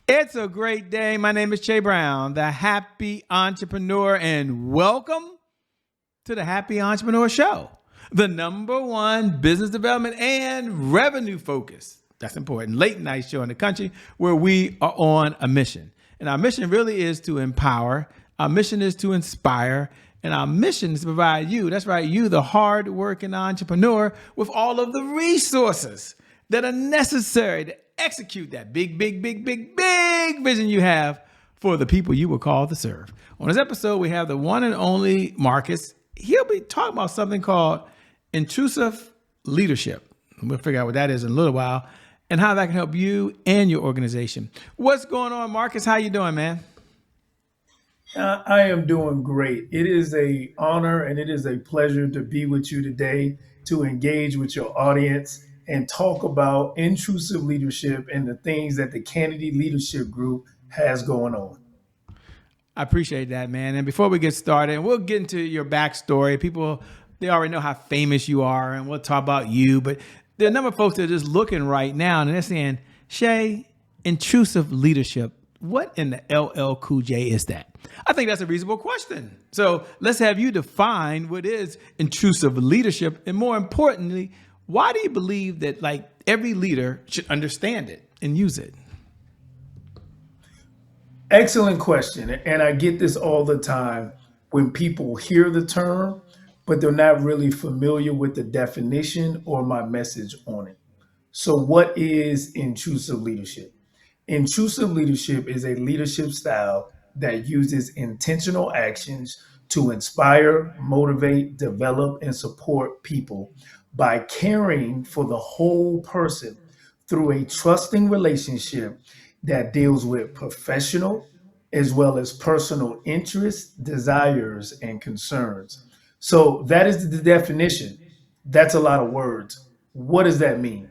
It's a great day. My name is Che Brown, the happy entrepreneur, and welcome to the Happy Entrepreneur Show, the number one business development and revenue focus. That's important. Late night show in the country where we are on a mission. And our mission really is to empower, our mission is to inspire, and our mission is to provide you, that's right, you, the hard-working entrepreneur, with all of the resources that are necessary to execute that big vision you have for the people you were called to serve. On this episode, we have the one and only Marcus. He'll be talking about something called Intrusive Leadership. We'll figure out what that is in a little while and how that can help you and your organization. What's going on, Marcus? How you doing, man? I am doing great. It is a honor and it is a pleasure to be with you today to engage with your audience and talk about intrusive leadership and the things that the Canady Leadership Group has going on. I appreciate that, man. And before we get started, we'll get into your backstory. People, they already know how famous you are, and we'll talk about you. But there are a number of folks that are just looking right now, and they're saying, Shay, intrusive leadership, what in the LL Cool J is that? I think that's a reasonable question. So let's have you define what is intrusive leadership. And more importantly, why do you believe that like every leader should understand it and use it? Excellent question. And I get this all the time when people hear the term, but they're not really familiar with the definition or my message on it. So, what is intrusive leadership? Intrusive leadership is a leadership style that uses intentional actions to inspire, motivate, develop, and support people by caring for the whole person through a trusting relationship that deals with professional as well as personal interests, desires, and concerns. So that is the definition. That's a lot of words. What does that mean?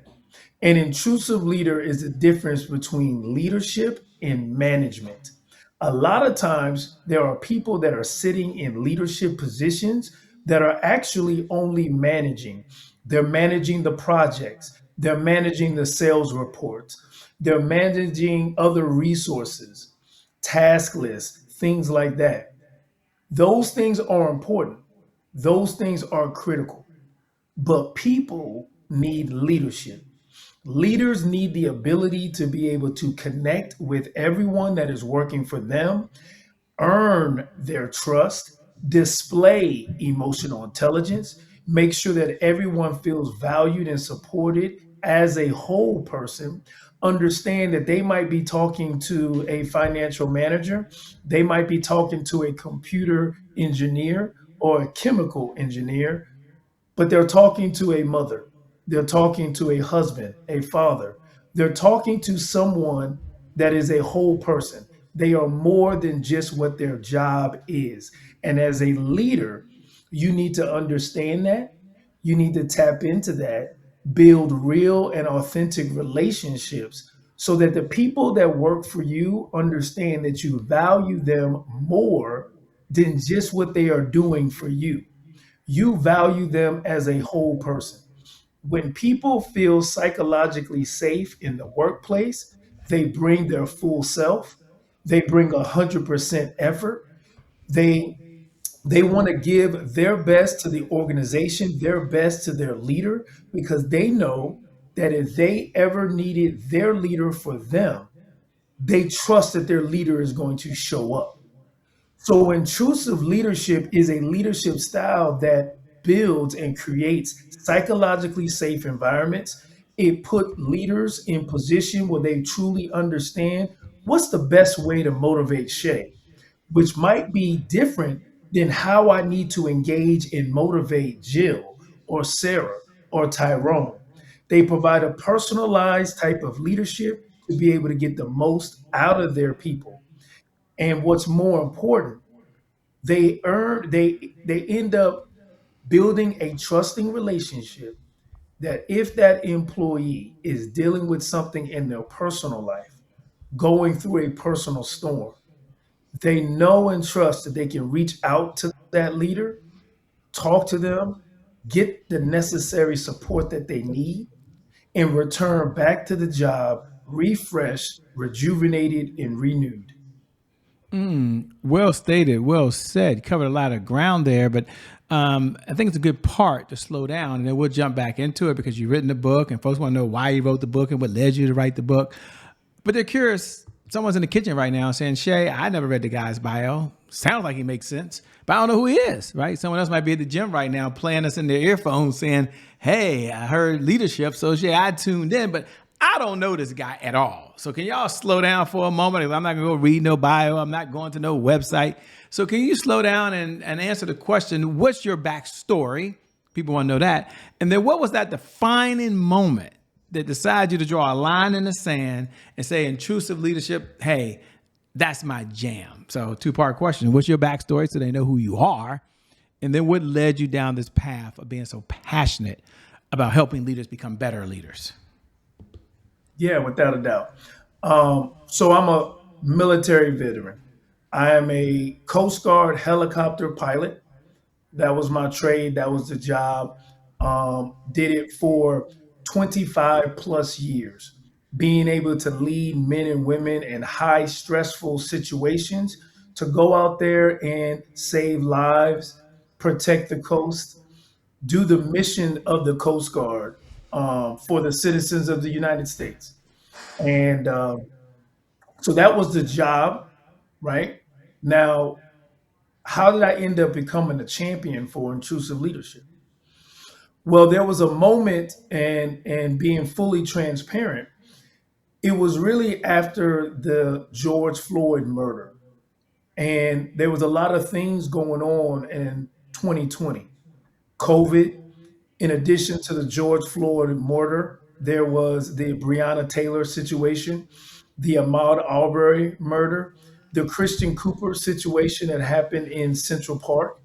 An intrusive leader is the difference between leadership and management. A lot of times, there are people that are sitting in leadership positions that are actually only managing. They're managing the projects, they're managing the sales reports, they're managing other resources, task lists, things like that. Those things are important, those things are critical, but people need leadership. Leaders need the ability to be able to connect with everyone that is working for them, earn their trust, display emotional intelligence, make sure that everyone feels valued and supported as a whole person, understand that they might be talking to a financial manager, they might be talking to a computer engineer or a chemical engineer, but they're talking to a mother, they're talking to a husband, a father, they're talking to someone that is a whole person. They are more than just what their job is. And as a leader, you need to understand that. You need to tap into that, build real and authentic relationships so that the people that work for you understand that you value them more than just what they are doing for you. You value them as a whole person. When people feel psychologically safe in the workplace, they bring their full self, they bring 100% effort, they they want to give their best to the organization, their best to their leader, because they know that if they ever needed their leader for them, they trust that their leader is going to show up. So, intrusive leadership is a leadership style that builds and creates psychologically safe environments. It put leaders in position where they truly understand what's the best way to motivate Shay, which might be different than how I need to engage and motivate Jill or Sarah or Tyrone. They provide a personalized type of leadership to be able to get the most out of their people. And what's more important, they end up building a trusting relationship that if that employee is dealing with something in their personal life, going through a personal storm, they know and trust that they can reach out to that leader, talk to them, get the necessary support that they need, and return back to the job refreshed rejuvenated and renewed. Well stated, well said. Covered a lot of ground there, but I think it's a good part to slow down, and then we'll jump back into it because you've written the book, and folks want to know why you wrote the book and what led you to write the book. But they're curious. Someone's in the kitchen right now saying, "Shay, I never read the guy's bio. Sounds like he makes sense, but I don't know who he is." Right? Someone else might be at the gym right now playing us in their earphones, saying, "Hey, I heard leadership, so Shay, I tuned in, but I don't know this guy at all." So can y'all slow down for a moment? I'm not gonna go read no bio. I'm not going to no website. So can you slow down and answer the question, what's your backstory? People want to know that. And then what was that defining moment that decided you to draw a line in the sand and say intrusive leadership, hey, that's my jam? So two-part question. What's your backstory so they know who you are? And then what led you down this path of being so passionate about helping leaders become better leaders? Yeah, without a doubt. So I'm a military veteran. I am a Coast Guard helicopter pilot. That was my trade. That was the job. Did it for 25 plus years. Being able to lead men and women in high stressful situations to go out there and save lives, protect the coast, do the mission of the Coast Guard for the citizens of the United States. And so that was the job, right? Now, how did I end up becoming a champion for intrusive leadership? Well, there was a moment, and being fully transparent, it was really after the George Floyd murder. And there was a lot of things going on in 2020. COVID, in addition to the George Floyd murder, there was the Breonna Taylor situation, the Ahmaud Arbery murder, the Christian Cooper situation that happened in Central Park.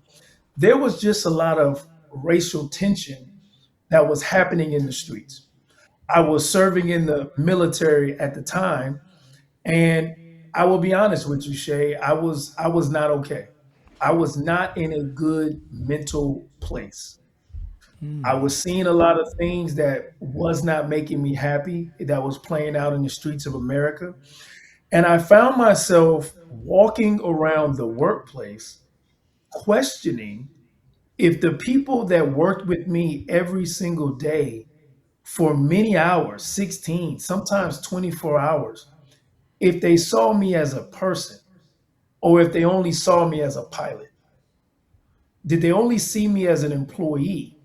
There was just a lot of racial tension that was happening in the streets. I was serving in the military at the time, and I will be honest with you, Shay, I was not okay. I was not in a good mental place. I was seeing a lot of things that was not making me happy that was playing out in the streets of America. And I found myself walking around the workplace questioning if the people that worked with me every single day for many hours, 16, sometimes 24 hours, if they saw me as a person or if they only saw me as a pilot. Did they only see me as an employee?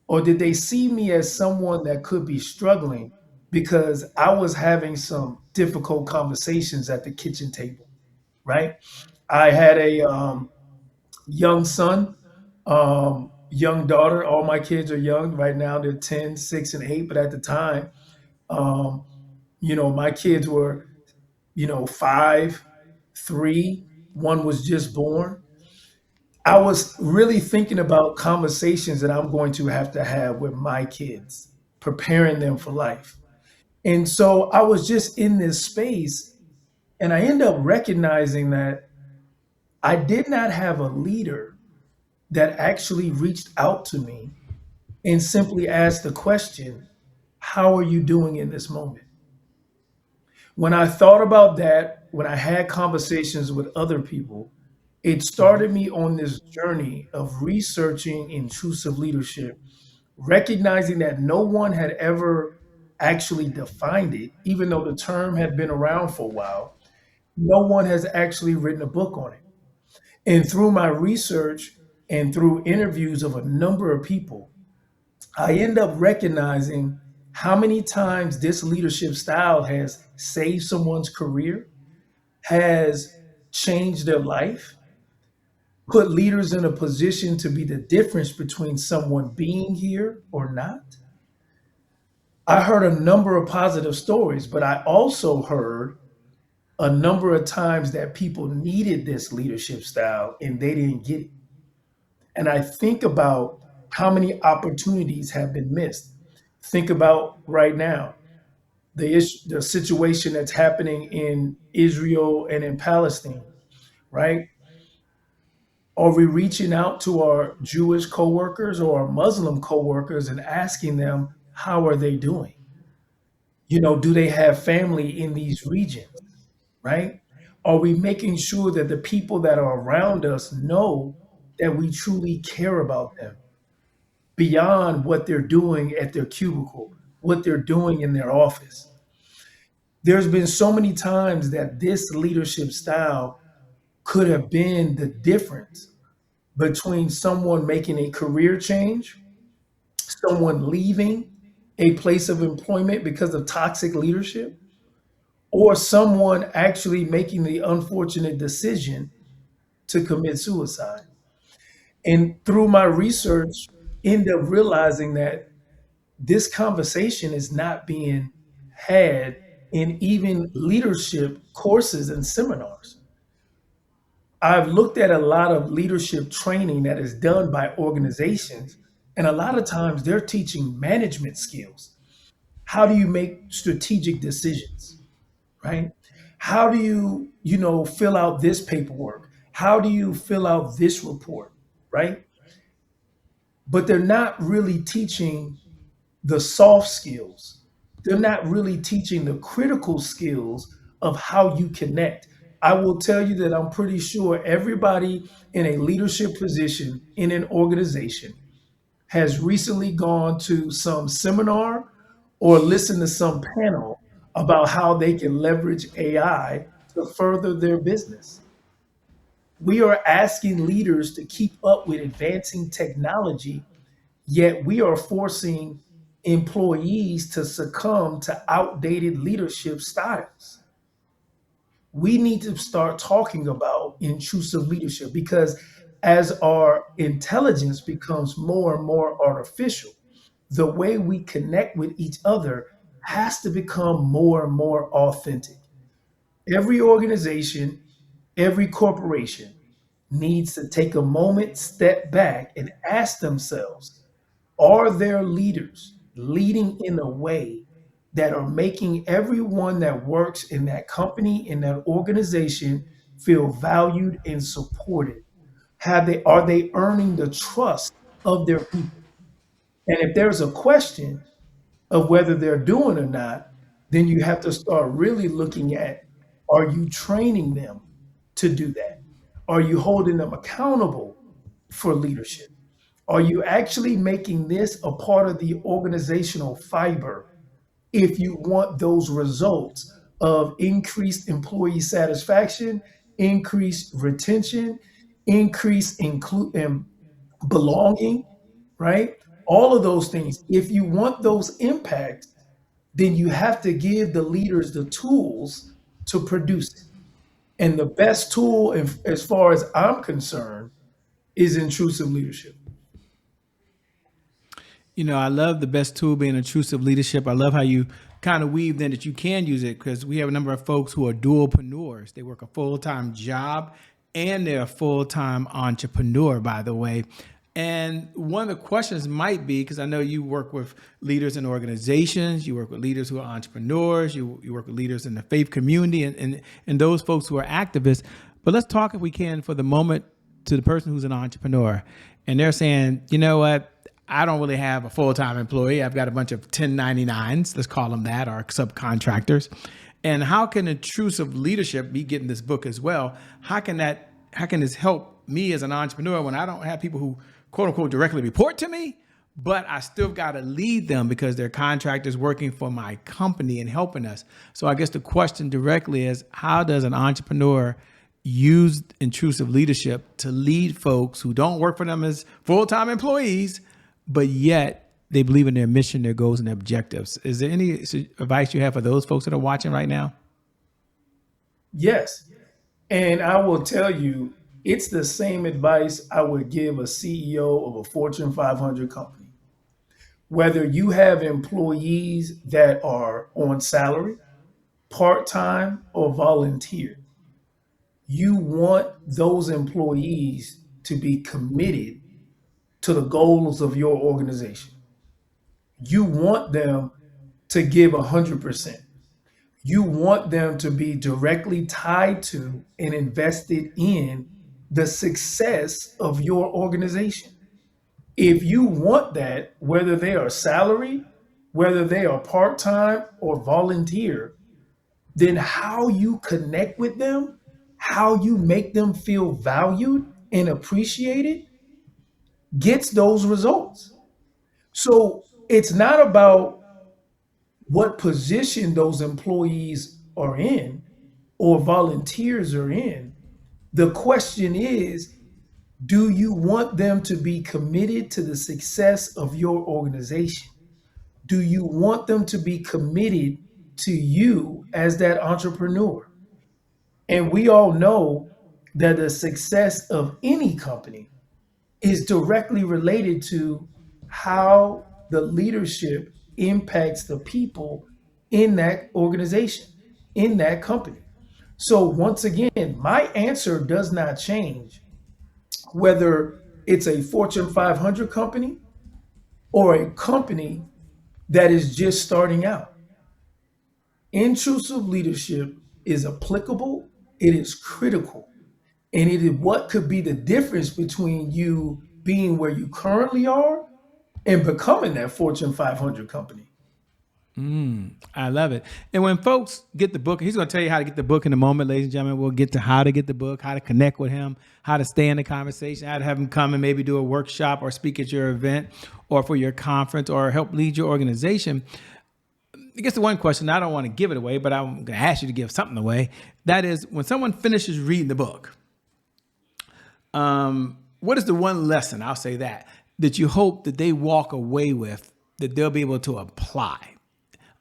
Or did they see me as someone that could be struggling because I was having some difficult conversations at the kitchen table, right? I had a young son, young daughter. All my kids are young right now. They're 10, 6, and 8. But at the time, um, my kids were, 5, 3. One was just born. I was really thinking about conversations that I'm going to have with my kids, preparing them for life. And so I was just in this space, and I end up recognizing that I did not have a leader that actually reached out to me and simply asked the question, how are you doing in this moment? When I thought about that, when I had conversations with other people, it started me on this journey of researching intrusive leadership, recognizing that no one had ever actually defined it, even though the term had been around for a while. No one has actually written a book on it. And through my research and through interviews of a number of people, I end up recognizing how many times this leadership style has saved someone's career, has changed their life, put leaders in a position to be the difference between someone being here or not. I heard a number of positive stories, but I also heard a number of times that people needed this leadership style and they didn't get it. And I think about how many opportunities have been missed. Think about right now the situation that's happening in Israel and in Palestine, right? Are we reaching out to our Jewish coworkers or our Muslim coworkers and asking them how are they doing? Do they have family in these regions, right? Are we making sure that the people that are around us know that we truly care about them beyond what they're doing at their cubicle, what they're doing in their office? There's been so many times that this leadership style could have been the difference between someone making a career change, someone leaving a place of employment because of toxic leadership, or someone actually making the unfortunate decision to commit suicide. And through my research, end up realizing that this conversation is not being had in even leadership courses and seminars. I've looked at a lot of leadership training that is done by organizations, and a lot of times they're teaching management skills. How do you make strategic decisions, right? How do you fill out this paperwork? How do you fill out this report, right? But they're not really teaching the soft skills. They're not really teaching the critical skills of how you connect. I will tell you that I'm pretty sure everybody in a leadership position in an organization has recently gone to some seminar or listened to some panel about how they can leverage AI to further their business. We are asking leaders to keep up with advancing technology, yet we are forcing employees to succumb to outdated leadership styles. We need to start talking about intrusive leadership because as our intelligence becomes more and more artificial, the way we connect with each other has to become more and more authentic. Every organization, every corporation needs to take a moment, step back, and ask themselves, are their leaders leading in a way that are making everyone that works in that company, in that organization, feel valued and supported? Are they earning the trust of their people? And if there's a question of whether they're doing or not, then you have to start really looking at, are you training them to do that? Are you holding them accountable for leadership? Are you actually making this a part of the organizational fiber if you want those results of increased employee satisfaction, increased retention, increased belonging, right? All of those things. If you want those impacts, then you have to give the leaders the tools to produce it. And the best tool, as far as I'm concerned, is intrusive leadership. I love the best tool being intrusive leadership. I love how you kind of weaved in that you can use it because we have a number of folks who are dualpreneurs. They work a full-time job and they're a full-time entrepreneur, by the way. And one of the questions might be, because I know you work with leaders in organizations, you work with leaders who are entrepreneurs, you work with leaders in the faith community and those folks who are activists. But let's talk, if we can, for the moment, to the person who's an entrepreneur. And they're saying, you know what? I don't really have a full-time employee. I've got a bunch of 1099s, let's call them that, or subcontractors. And how can intrusive leadership be getting this book as well? How can this help me as an entrepreneur when I don't have people who quote unquote directly report to me, but I still got to lead them because they're contractors working for my company and helping us? So I guess the question directly is, how does an entrepreneur use intrusive leadership to lead folks who don't work for them as full-time employees, but yet they believe in their mission, their goals, and their objectives? Is there any advice you have for those folks that are watching right now? Yes. And I will tell you, it's the same advice I would give a CEO of a Fortune 500 company. Whether you have employees that are on salary, part-time, or volunteer, you want those employees to be committed to the goals of your organization. You want them to give 100%. You want them to be directly tied to and invested in the success of your organization. If you want that, whether they are salary whether they are part time or volunteer, then how you connect with them, how you make them feel valued and appreciated gets those results. So it's not about what position those employees are in or volunteers are in. The question is, do you want them to be committed to the success of your organization? Do you want them to be committed to you as that entrepreneur? And we all know that the success of any company is directly related to how the leadership impacts the people in that organization, in that company. So, once again, my answer does not change whether it's a Fortune 500 company or a company that is just starting out. Intrusive leadership is applicable, it is critical, and it is what could be the difference between you being where you currently are and becoming that Fortune 500 company. I love it. And when folks get the book, he's going to tell you how to get the book in a moment, ladies and gentlemen. We'll get to how to get the book, how to connect with him, how to stay in the conversation, how to have him come and maybe do a workshop or speak at your event or for your conference or help lead your organization. I guess the one question, I don't want to give it away, but I'm going to ask you to give something away. That is, when someone finishes reading the book, what is the one lesson, I'll say that you hope that they walk away with that they'll be able to apply?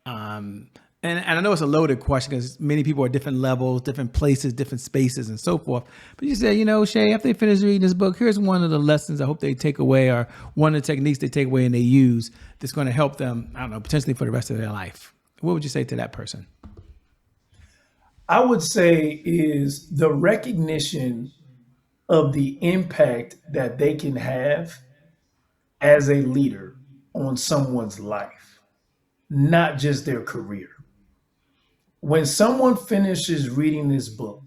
And I know it's a loaded question because many people are different levels, different places, different spaces, and so forth. But you say, Shay, after they finish reading this book, here's one of the lessons I hope they take away, or one of the techniques they take away and they use that's going to help them, I don't know, potentially for the rest of their life. What would you say to that person? I would say is the recognition of the impact that they can have as a leader on someone's life, not just their career. When someone finishes reading this book,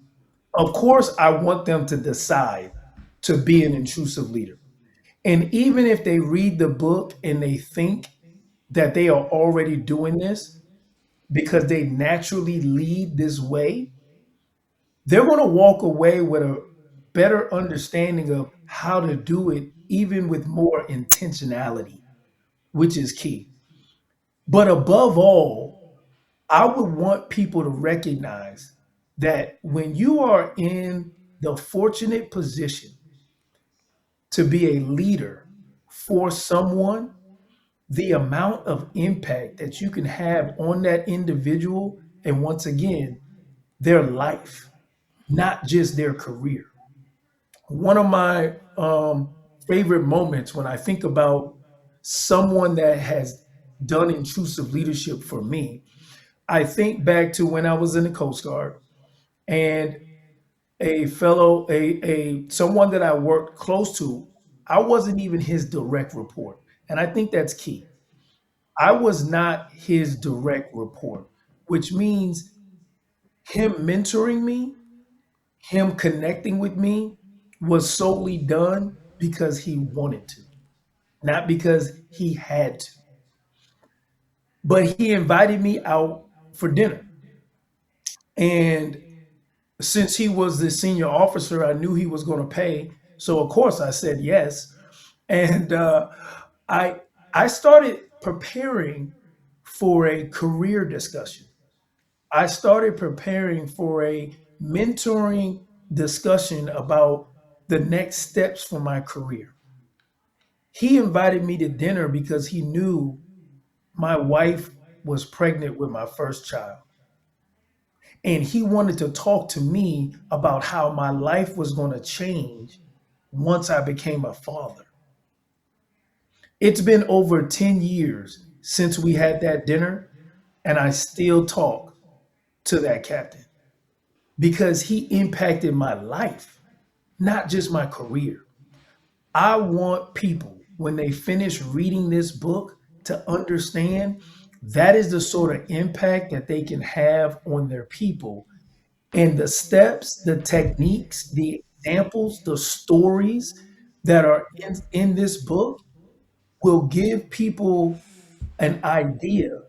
of course, I want them to decide to be an intrusive leader. And even if they read the book and they think that they are already doing this because they naturally lead this way, they're going to walk away with a better understanding of how to do it, even with more intentionality, which is key. But above all, I would want people to recognize that when you are in the fortunate position to be a leader for someone, the amount of impact that you can have on that individual, and once again, their life, not just their career. One of my favorite moments when I think about someone that has done intrusive leadership for me, I think back to when I was in the Coast Guard and someone that I worked close to, I wasn't even his direct report. And I think that's key. I was not his direct report, which means him mentoring me, him connecting with me was solely done because he wanted to, not because he had to. But he invited me out for dinner. And since he was the senior officer, I knew he was going to pay. So, of course, I said yes. And I, I started preparing for a career discussion. I started preparing for a mentoring discussion about the next steps for my career. He invited me to dinner because he knew my wife was pregnant with my first child. And he wanted to talk to me about how my life was going to change once I became a father. It's been over 10 years since we had that dinner, and I still talk to that captain because he impacted my life, not just my career. I want people, when they finish reading this book, to understand that is the sort of impact that they can have on their people. And the steps, the techniques, the examples, the stories that are in this book will give people an idea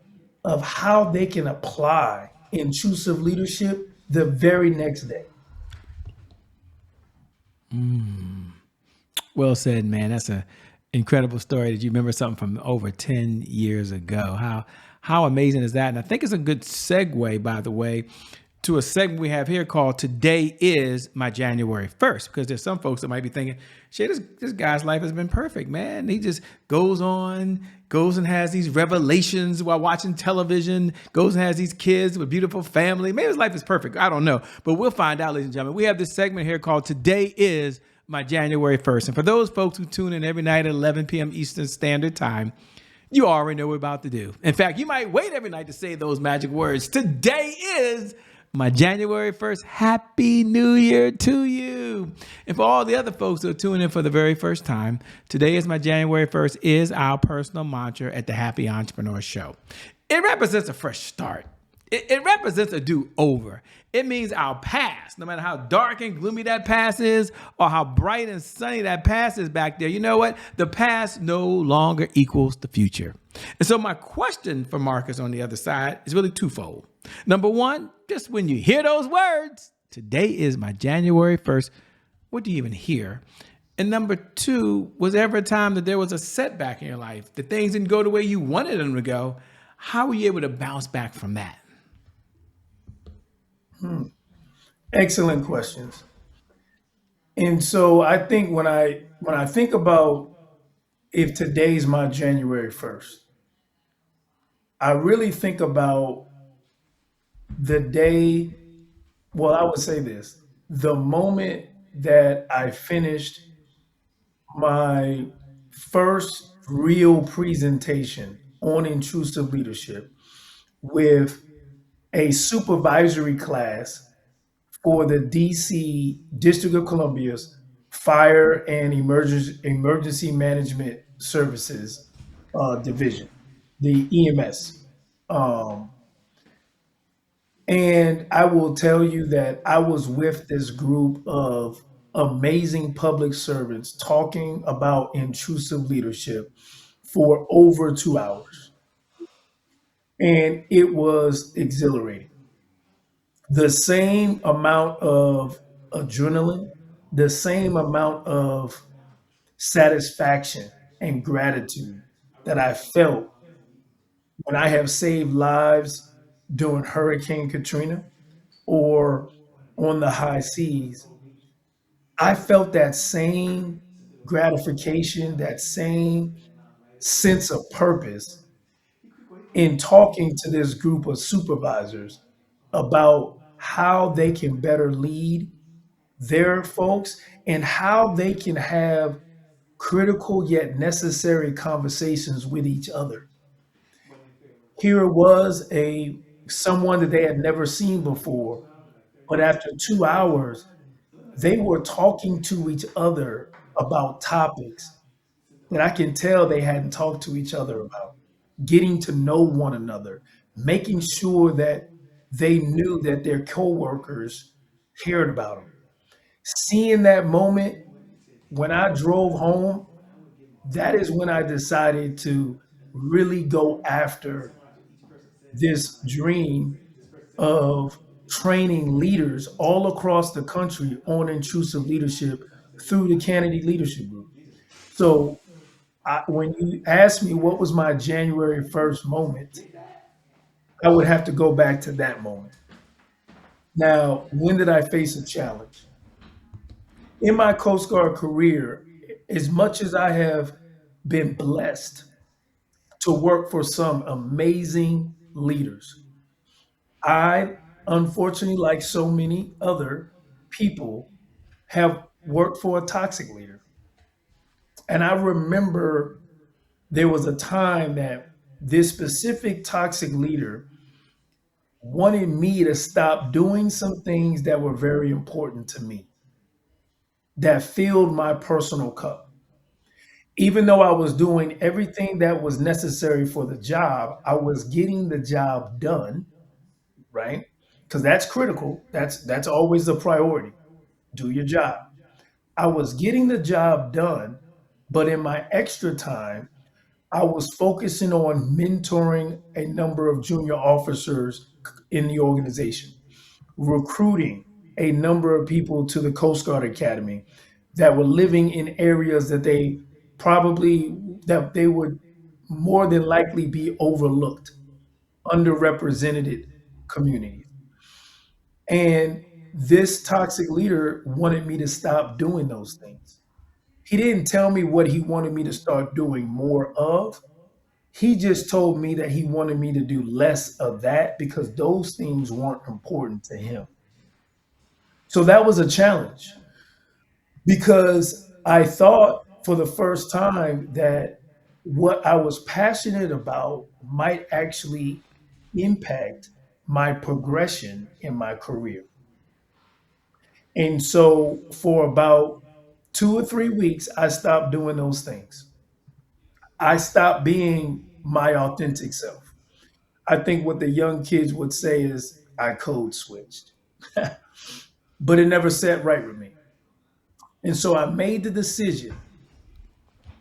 of how they can apply intrusive leadership the very next day. Well said, man. That's a incredible story that you remember something from over 10 years ago. How amazing is that? And I think it's a good segue, by the way, to a segment we have here called Today is My January 1st, because there's some folks that might be thinking, shit, this guy's life has been perfect, man. He just goes and has these revelations while watching television, goes and has these kids with beautiful family. Maybe his life is perfect. I don't know. But we'll find out, ladies and gentlemen. We have this segment here called Today is My January 1st. And for those folks who tune in every night at 11 p.m. Eastern Standard Time, you already know what we're about to do. In fact, you might wait every night to say those magic words. Today is my January 1st. Happy New Year to you. And for all the other folks who are tuning in for the very first time, today is my January 1st is our personal mantra at the Happy Entrepreneur Show. It represents a fresh start. It represents a do-over. It means our past, no matter how dark and gloomy that past is or how bright and sunny that past is back there, you know what? The past no longer equals the future. And so my question for Marcus on the other side is really twofold. Number one, just when you hear those words, today is my January 1st, what do you even hear? And number two, was there ever a time that there was a setback in your life, that things didn't go the way you wanted them to go? How were you able to bounce back from that? Excellent questions. And so I think when I think about if today's my January 1st, I really think about the day, well, I would say this, the moment that I finished my first real presentation on intrusive leadership with a supervisory class for the DC District of Columbia's Fire and Emergency Management Services division, the EMS. Um, and I will tell you that I was with this group of amazing public servants talking about intrusive leadership for over 2 hours. And it was exhilarating. The same amount of adrenaline, the same amount of satisfaction and gratitude that I felt when I have saved lives during Hurricane Katrina or on the high seas, I felt that same gratification, that same sense of purpose in talking to this group of supervisors about how they can better lead their folks and how they can have critical yet necessary conversations with each other. Here was a someone that they had never seen before, but after 2 hours, they were talking to each other about topics that I can tell they hadn't talked to each other about, getting to know one another, making sure that they knew that their coworkers cared about them. Seeing that moment when I drove home, that is when I decided to really go after this dream of training leaders all across the country on intrusive leadership through the Canady Leadership Group. So when you ask me what was my January 1st moment, I would have to go back to that moment. Now, when did I face a challenge? In my Coast Guard career, as much as I have been blessed to work for some amazing leaders, I, unfortunately, like so many other people, have worked for a toxic leader. And I remember there was a time that this specific toxic leader wanted me to stop doing some things that were very important to me, that filled my personal cup. Even though I was doing everything that was necessary for the job, I was getting the job done, right? Because that's critical. That's always the priority. Do your job. I was getting the job done, but in my extra time, I was focusing on mentoring a number of junior officers in the organization, recruiting a number of people to the Coast Guard Academy that were living in areas that they would more than likely be overlooked, underrepresented communities. And this toxic leader wanted me to stop doing those things. He didn't tell me what he wanted me to start doing more of. He just told me that he wanted me to do less of that because those things weren't important to him. So that was a challenge because I thought for the first time that what I was passionate about might actually impact my progression in my career. And so for about 2 or 3 weeks, I stopped doing those things. I stopped being my authentic self. I think what the young kids would say is I code switched, but it never sat right with me. And so I made the decision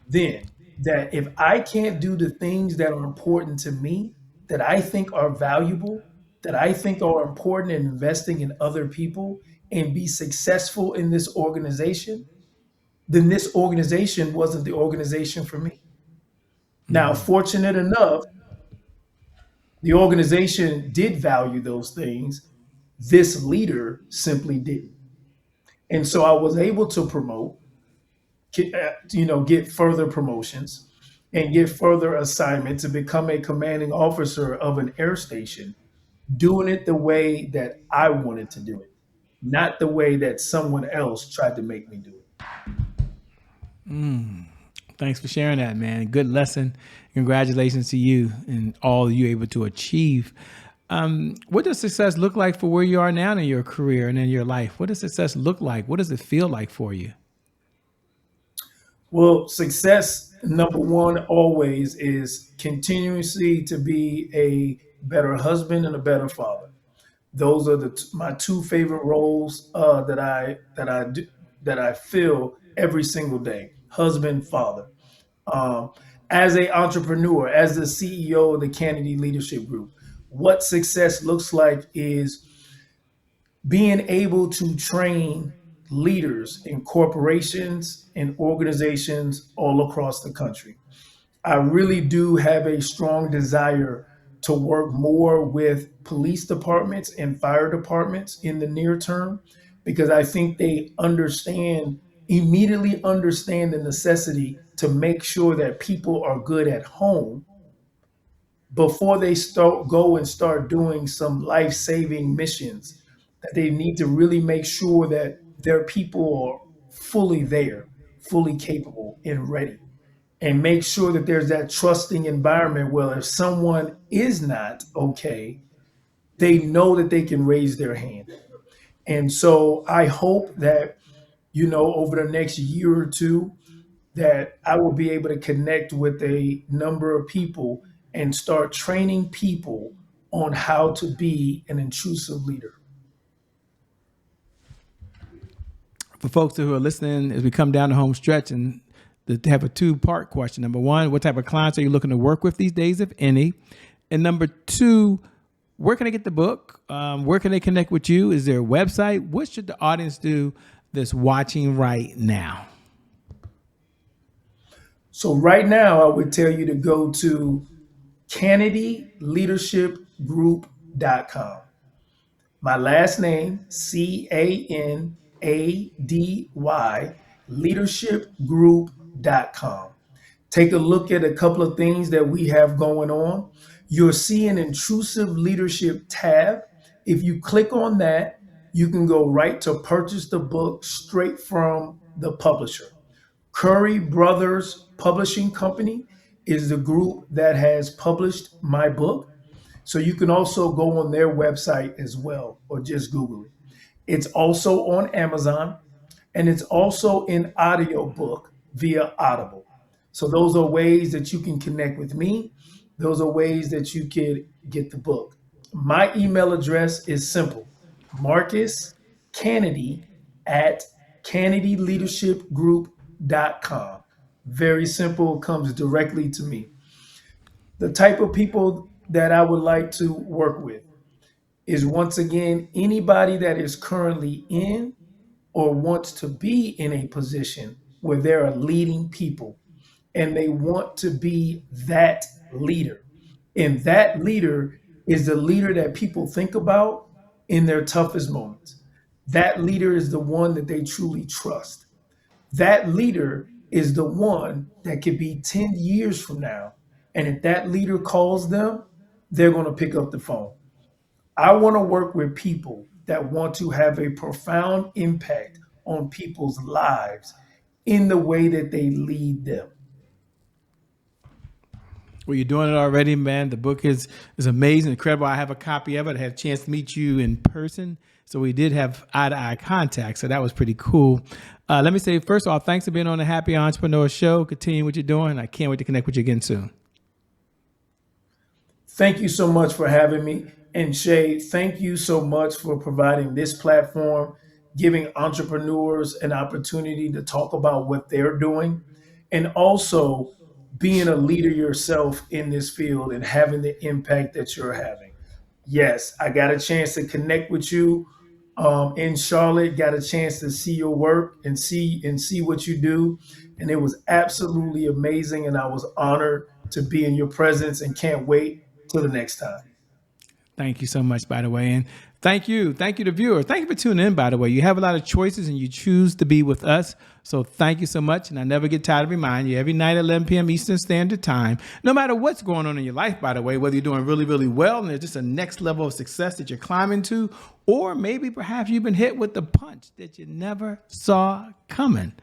then that if I can't do the things that are important to me, that I think are valuable, that I think are important in investing in other people and be successful in this organization, then this organization wasn't the organization for me. Now, fortunate enough, the organization did value those things. This leader simply didn't. And so I was able to promote, get further promotions and get further assignment to become a commanding officer of an air station, doing it the way that I wanted to do it, not the way that someone else tried to make me do it. Thanks for sharing that, man. Good lesson. Congratulations to you and all you able to achieve. What does success look like for where you are now in your career and in your life? What does success look like? What does it feel like for you? Well, success, number one, always is continuously to be a better husband and a better father. Those are my two favorite roles that I feel every single day. Husband, father. Um, as a entrepreneur, as the CEO of the Canady Leadership Group, what success looks like is being able to train leaders in corporations and organizations all across the country. I really do have a strong desire to work more with police departments and fire departments in the near term because I think they immediately understand the necessity to make sure that people are good at home before they start doing some life-saving missions, that they need to really make sure that their people are fully there, fully capable and ready, and make sure that there's that trusting environment where if someone is not okay, they know that they can raise their hand. And so I hope that, over the next year or two, that I will be able to connect with a number of people and start training people on how to be an intrusive leader. For folks who are listening, as we come down the home stretch, and to have a two-part question. Number one, what type of clients are you looking to work with these days, if any? And number two, where can I get the book? Where can they connect with you? Is there a website? What should the audience do that's watching right now? So right now, I would tell you to go to CanadyLeadershipGroup.com. My last name, Canady, leadershipgroup.com. Take a look at a couple of things that we have going on. You'll see an intrusive leadership tab. If you click on that, you can go right to purchase the book straight from the publisher. Curry Brothers Publishing Company is the group that has published my book. So you can also go on their website as well, or just Google it. It's also on Amazon, and it's also in audiobook via Audible. So those are ways that you can connect with me. Those are ways that you could get the book. My email address is simple: Marcus Canady at CanadyLeadershipGroup.com. Very simple, comes directly to me. The type of people that I would like to work with is, once again, anybody that is currently in or wants to be in a position where they're leading people and they want to be that leader. And that leader is the leader that people think about in their toughest moments. That leader is the one that they truly trust. That leader is the one that could be 10 years from now. And if that leader calls them, they're going to pick up the phone. I want to work with people that want to have a profound impact on people's lives in the way that they lead them. Well, you're doing it already, man. The book is amazing, incredible. I have a copy of it. I had a chance to meet you in person. So we did have eye-to-eye contact. So that was pretty cool. Let me say, first of all, thanks for being on the Happy Entrepreneur Show. Continue what you're doing. I can't wait to connect with you again soon. Thank you so much for having me. And Shay, thank you so much for providing this platform, giving entrepreneurs an opportunity to talk about what they're doing, and also being a leader yourself in this field and having the impact that you're having. Yes, I got a chance to connect with you in Charlotte, got a chance to see your work and see what you do. And it was absolutely amazing. And I was honored to be in your presence and can't wait till the next time. Thank you so much, by the way. And thank you to viewers. Thank you for tuning in, by the way. You have a lot of choices and you choose to be with us. So thank you so much. And I never get tired of reminding you every night at 11 p.m. Eastern Standard Time, no matter what's going on in your life, by the way, whether you're doing really, really well and there's just a next level of success that you're climbing to, or maybe perhaps you've been hit with the punch that you never saw coming.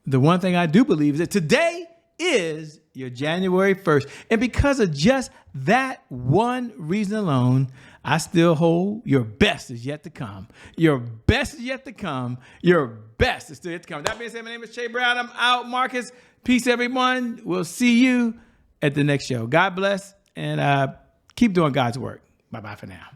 The one thing I do believe is that today is your January 1st. And because of just that one reason alone, I still hold your best is yet to come. Your best is yet to come. Your best is still yet to come. That being said, my name is Jay Brown. I'm out, Marcus. Peace, everyone. We'll see you at the next show. God bless, and keep doing God's work. Bye-bye for now.